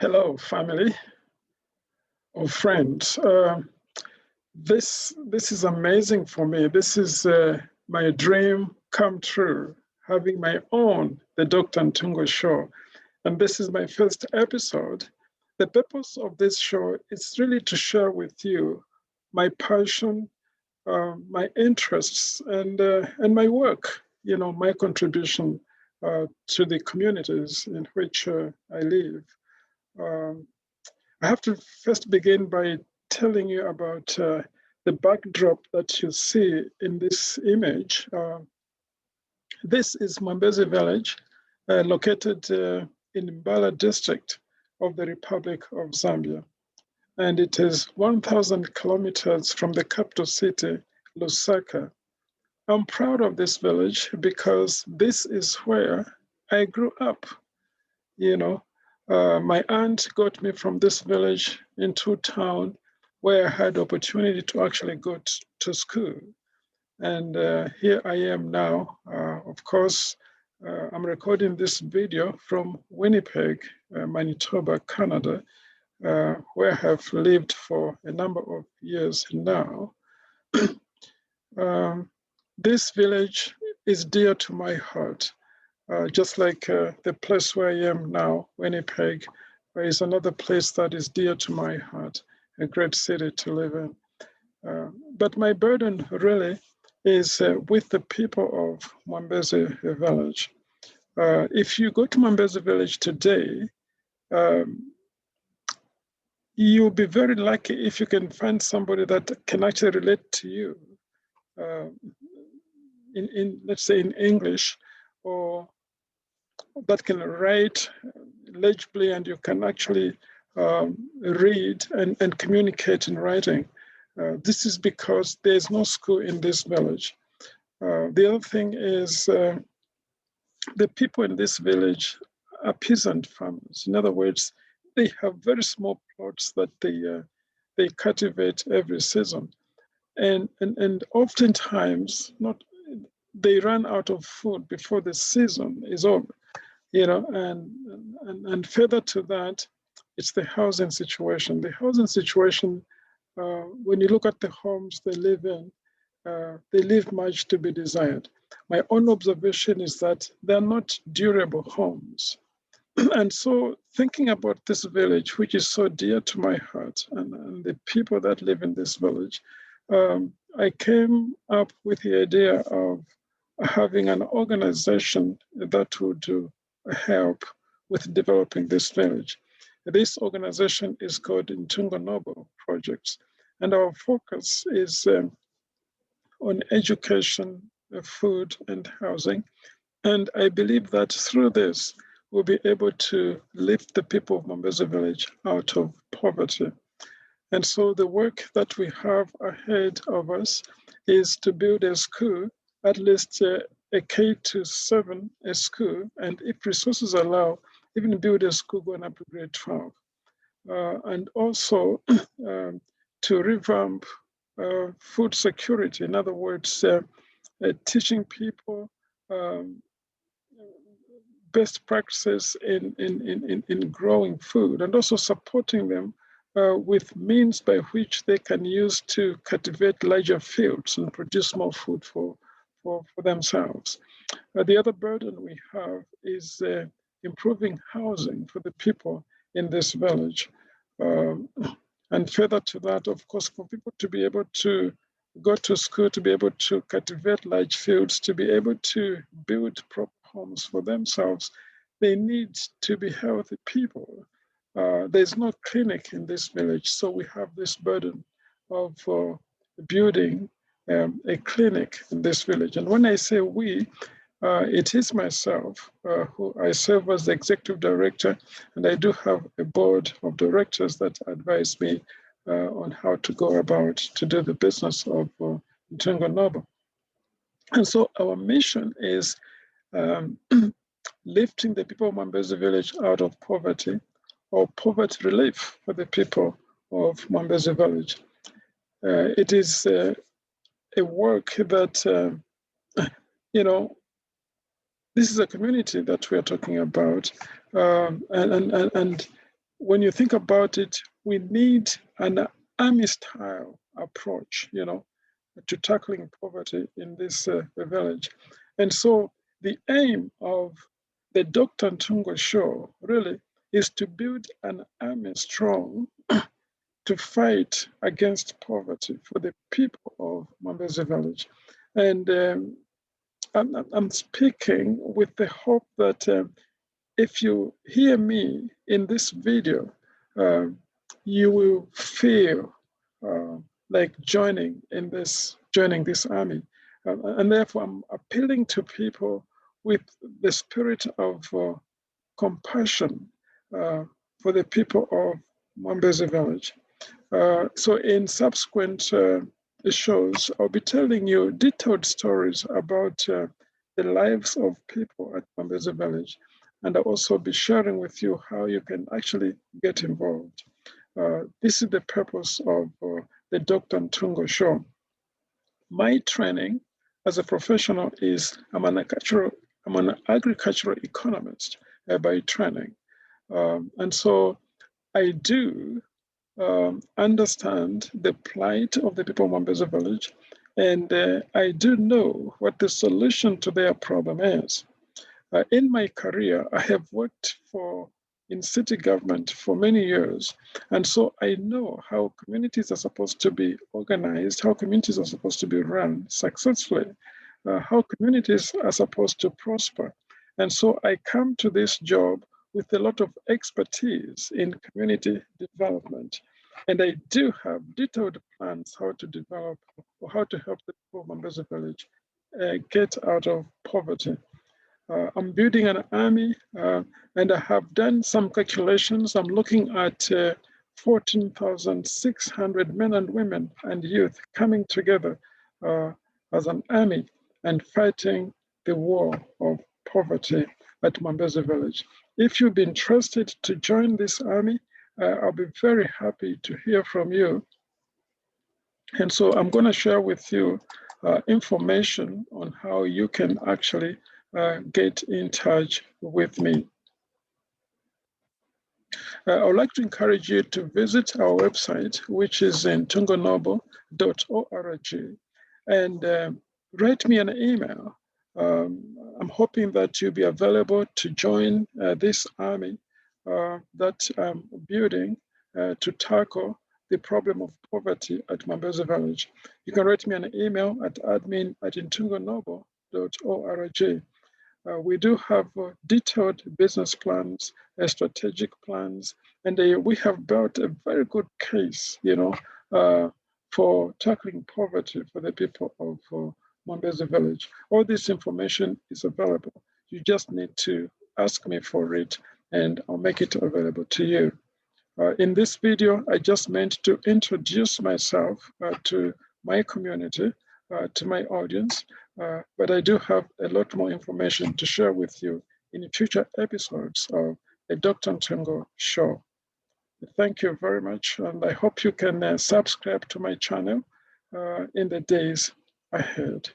Hello, family or friends. This is amazing for me. This is my dream come true, having my own, the Dr. Ntungo Show. And this is my first episode. The purpose of this show is really to share with you my passion, my interests, and my work, my contribution to the communities in which I live. I have to first begin by telling you about the backdrop that you see in this image. This is Mwambezi village, located in Mbala district of the Republic of Zambia. And it is 1,000 kilometers from the capital city, Lusaka. I'm proud of this village because this is where I grew up. My aunt got me from this village into town where I had opportunity to actually go to school. And here I am now. Of course, I'm recording this video from Winnipeg, Manitoba, Canada, where I have lived for a number of years now. This village is dear to my heart. Just like the place where I am now, Winnipeg, is another place that is dear to my heart, a great city to live in. But my burden really is with the people of Mwambezi village. If you go to Mwambezi village today, you'll be very lucky if you can find somebody that can actually relate to you let's say in English, or that can write legibly and you can actually read and communicate in writing. This is because there's no school in this village. The other thing is the people in this village are peasant farmers. In other words, they have very small plots that they cultivate every season. And oftentimes, they run out of food before the season is over. And further to that, it's the housing situation. The housing situation, when you look at the homes they live in, they leave much to be desired. My own observation is that they're not durable homes. And so thinking about this village, which is so dear to my heart, and the people that live in this village, I came up with the idea of having an organization that would help with developing this village. This organization is called Ntungo Projects, and our focus is on education, food, and housing. And I believe that through this, we'll be able to lift the people of Mwambezi village out of poverty. And so the work that we have ahead of us is to build a school, at least a K-7 school, and if resources allow, even build a school going up to grade 12. And also to revamp food security. In other words, teaching people best practices in growing food, and also supporting them with means by which they can use to cultivate larger fields and produce more food for themselves. The other burden we have is improving housing for the people in this village. And further to that, of course, for people to be able to go to school, to be able to cultivate large fields, to be able to build proper homes for themselves, they need to be healthy people. There's no clinic in this village, so we have this burden of building a clinic in this village. And when I say we, it is myself who I serve as the executive director, and I do have a board of directors that advise me on how to go about to do the business of Ntungo. And so our mission is lifting the people of Mwambezi village out of poverty, or poverty relief for the people of Mwambezi village. It is a work that, this is a community that we are talking about. And when you think about it, we need an army-style approach, to tackling poverty in this village. And so the aim of the Dr. Ntungo Show really is to build an army strong to fight against poverty for the people of Mwambezi village. And I'm speaking with the hope that if you hear me in this video, you will feel like joining this army. And therefore, I'm appealing to people with the spirit of compassion for the people of Mwambezi village. So in subsequent shows, I'll be telling you detailed stories about the lives of people at Mwambezi village. And I'll also be sharing with you how you can actually get involved. This is the purpose of the Dr. Ntungo Show. My training as a professional is I'm an agricultural economist by training. And so I do understand the plight of the people of Mwambezi village, and I do know what the solution to their problem is. In my career, I have worked in city government for many years. And so I know how communities are supposed to be organized, how communities are supposed to be run successfully, how communities are supposed to prosper. And so I come to this job with a lot of expertise in community development. And I do have detailed plans how to develop or how to help the people of Mwambezi village get out of poverty. I'm building an army, and I have done some calculations. I'm looking at 14,600 men and women and youth coming together as an army and fighting the war of poverty at Mwambezi village. If you've been interested to join this army, I'll be very happy to hear from you. And so I'm going to share with you information on how you can actually get in touch with me. I would like to encourage you to visit our website, which is ntungonobo.org, and write me an email. I'm hoping that you'll be available to join this army that I'm building to tackle the problem of poverty at Mwambezi village. You can write me an email at admin@ntungonobo.org. We do have detailed business plans, strategic plans, and we have built a very good case, for tackling poverty for the people of Mwambezi village. All this information is available. You just need to ask me for it, and I'll make it available to you. In this video, I just meant to introduce myself to my community, to my audience, but I do have a lot more information to share with you in future episodes of the Dr. Ntungo Show. Thank you very much, and I hope you can subscribe to my channel in the days ahead.